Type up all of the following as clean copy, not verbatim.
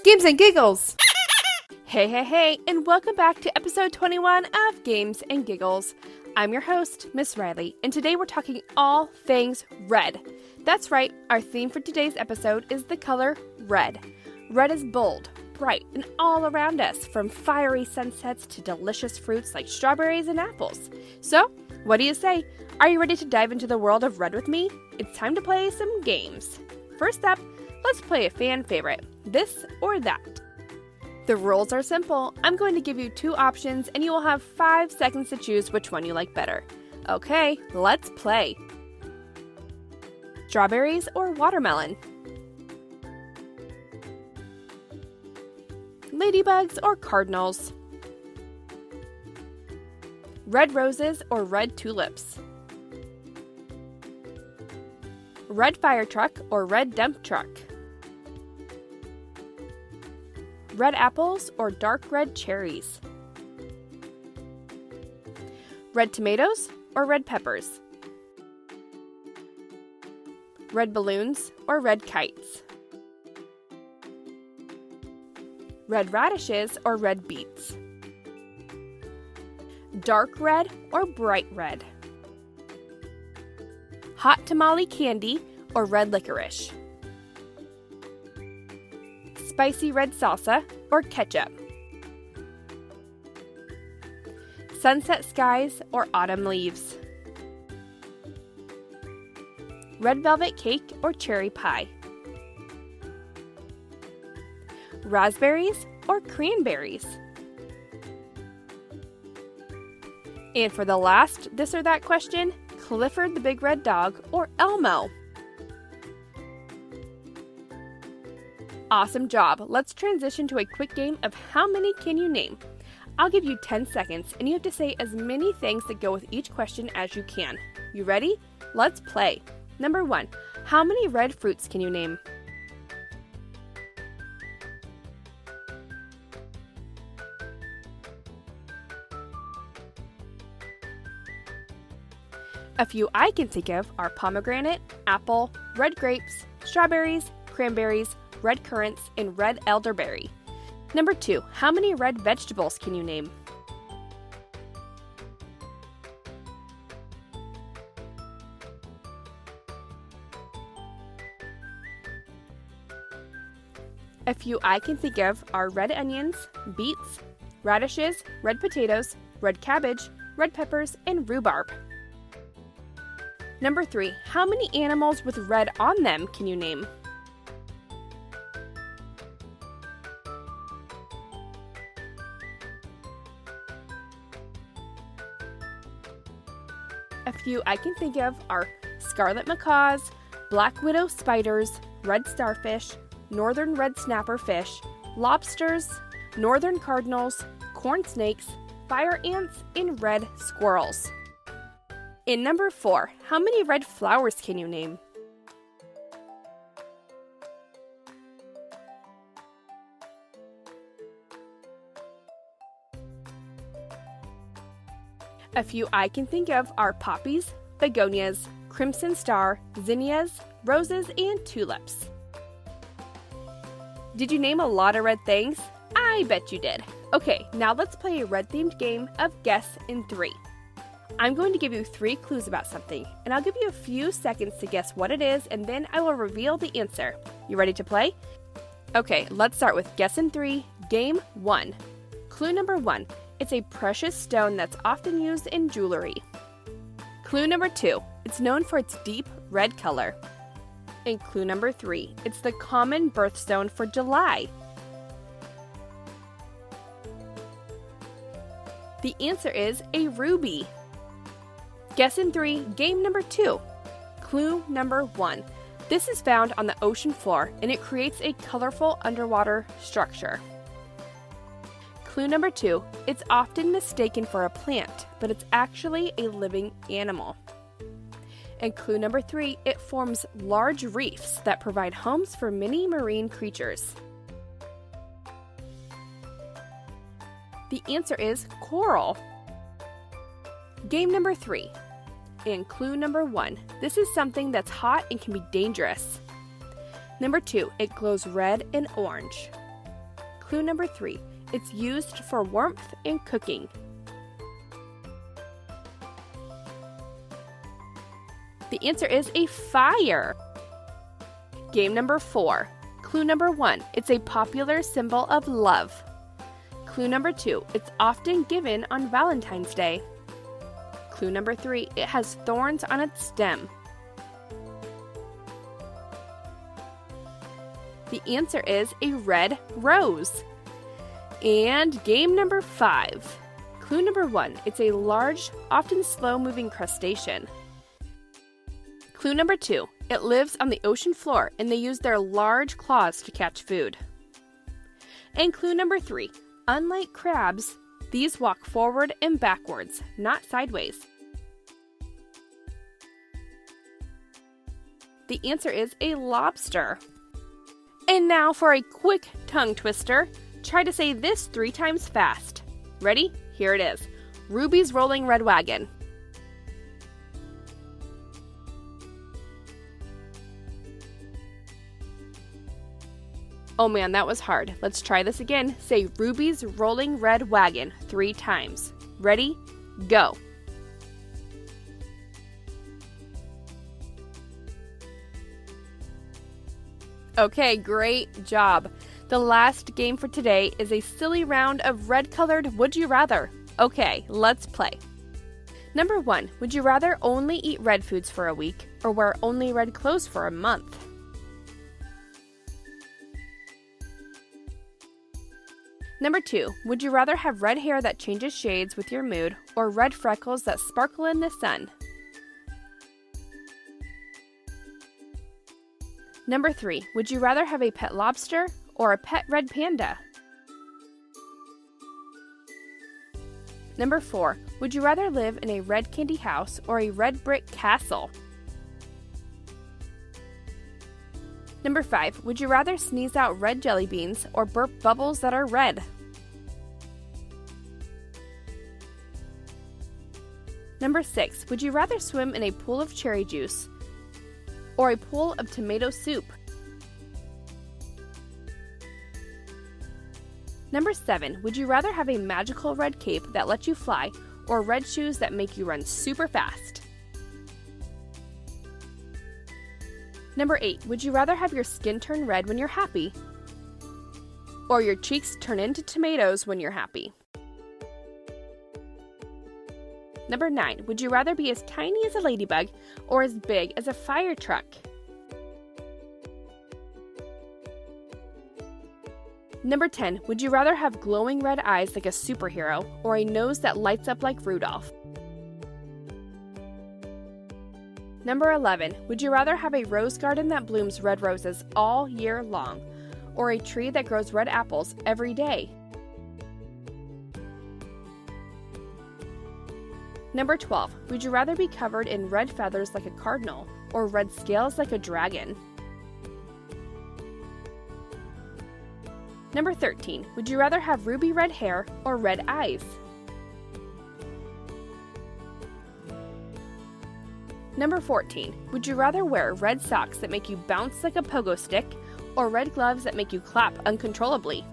Games and Giggles! Hey, and welcome back to episode 21 of Games and Giggles. I'm your host, Miss Riley, and today we're talking all things red. That's right, our theme for today's episode is the color red. Red is bold, bright, and all around us, from fiery sunsets to delicious fruits like strawberries and apples. So, what do you say? Are you ready to dive into the world of red with me? It's time to play some games. First up, let's play a fan favorite, this or that. The rules are simple. I'm going to give you two options and you will have 5 seconds to choose which one you like better. Okay, let's play. Strawberries or watermelon? Ladybugs or cardinals? Red roses or red tulips? Red fire truck or red dump truck? Red apples or dark red cherries? Red tomatoes or red peppers? Red balloons or red kites? Red radishes or red beets? Dark red or bright red? Hot tamale candy or red licorice? Spicy red salsa or ketchup? Sunset skies or autumn leaves? Red velvet cake or cherry pie? Raspberries or cranberries? And for the last this or that question, Clifford the Big Red Dog or Elmo? Awesome job! Let's transition to a quick game of how many can you name? I'll give you 10 seconds and you have to say as many things that go with each question as you can. You ready? Let's play. Number 1. How many red fruits can you name? A few I can think of are pomegranate, apple, red grapes, strawberries, cranberries, red currants, and red elderberry. Number 2. How many red vegetables can you name? A few I can think of are red onions, beets, radishes, red potatoes, red cabbage, red peppers, and rhubarb. Number 3. How many animals with red on them can you name? A few I can think of are scarlet macaws, black widow spiders, red starfish, northern red snapper fish, lobsters, northern cardinals, corn snakes, fire ants, and red squirrels. In number 4, how many red flowers can you name? A few I can think of are poppies, begonias, crimson star, zinnias, roses, and tulips. Did you name a lot of red things? I bet you did. Okay, now let's play a red-themed game of Guess in 3. I'm going to give you 3 clues about something, and I'll give you a few seconds to guess what it is, and then I will reveal the answer. You ready to play? Okay, let's start with Guess in 3, Game 1. Clue number 1. It's a precious stone that's often used in jewelry. Clue number 2. It's known for its deep red color. And clue number 3. It's the common birthstone for July. The answer is a ruby. Guess in 3, game number 2. Clue number 1. This is found on the ocean floor and it creates a colorful underwater structure. Clue number 2. It's often mistaken for a plant, but it's actually a living animal. And clue number 3. It forms large reefs that provide homes for many marine creatures. The answer is coral. Game number 3. And clue number 1. This is something that's hot and can be dangerous. Number 2. It glows red and orange. Clue number 3. It's used for warmth and cooking. The answer is a fire. Game number 4. Clue number 1. It's a popular symbol of love. Clue number 2. It's often given on Valentine's Day. Clue number 3. It has thorns on its stem. The answer is a red rose. And game number 5. Clue number 1. It's a large, often slow-moving crustacean. Clue number 2. It lives on the ocean floor and they use their large claws to catch food. And clue number 3. Unlike crabs, these walk forward and backwards, not sideways. The answer is a lobster. And now for a quick tongue twister. Try to say this 3 times fast. Ready? Here it is. Ruby's Rolling Red Wagon. Oh man, that was hard. Let's try this again. Say Ruby's Rolling Red Wagon 3 times. Ready? Go. Okay, great job. The last game for today is a silly round of red-colored Would You Rather. Okay, let's play. Number 1, would you rather only eat red foods for a week or wear only red clothes for a month? Number 2, would you rather have red hair that changes shades with your mood or red freckles that sparkle in the sun? Number 3, would you rather have a pet lobster or a pet red panda? Number 4, would you rather live in a red candy house or a red brick castle? Number 5, would you rather sneeze out red jelly beans or burp bubbles that are red? Number 6, would you rather swim in a pool of cherry juice or a pool of tomato soup? Number 7, would you rather have a magical red cape that lets you fly or red shoes that make you run super fast? Number 8, would you rather have your skin turn red when you're happy or your cheeks turn into tomatoes when you're happy? Number 9, would you rather be as tiny as a ladybug or as big as a fire truck? Number 10, would you rather have glowing red eyes like a superhero or a nose that lights up like Rudolph? Number 11, would you rather have a rose garden that blooms red roses all year long or a tree that grows red apples every day? Number 12, would you rather be covered in red feathers like a cardinal or red scales like a dragon? Number 13, would you rather have ruby red hair or red eyes? Number 14, would you rather wear red socks that make you bounce like a pogo stick or red gloves that make you clap uncontrollably?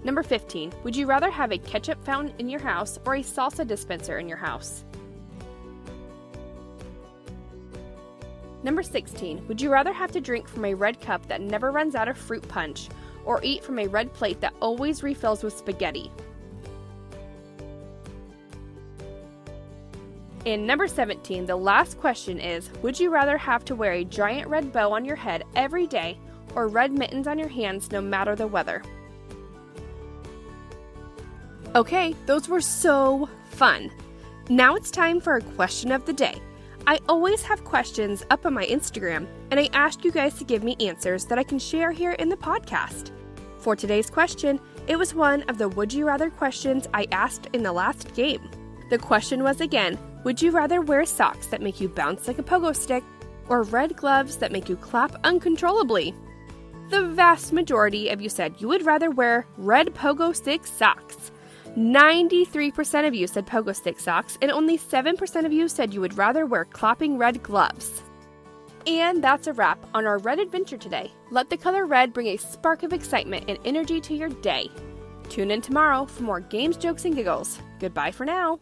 Number 15, would you rather have a ketchup fountain in your house or a salsa dispenser in your house? Number 16, would you rather have to drink from a red cup that never runs out of fruit punch or eat from a red plate that always refills with spaghetti? And number 17, the last question is, would you rather have to wear a giant red bow on your head every day or red mittens on your hands no matter the weather? Okay, those were so fun. Now it's time for a question of the day. I always have questions up on my Instagram, and I asked you guys to give me answers that I can share here in the podcast. For today's question, it was one of the Would You Rather questions I asked in the last game. The question was again, would you rather wear socks that make you bounce like a pogo stick or red gloves that make you clap uncontrollably? The vast majority of you said you would rather wear red pogo stick socks. 93% of you said pogo stick socks, and only 7% of you said you would rather wear clapping red gloves. And that's a wrap on our red adventure today. Let the color red bring a spark of excitement and energy to your day. Tune in tomorrow for more games, jokes, and giggles. Goodbye for now.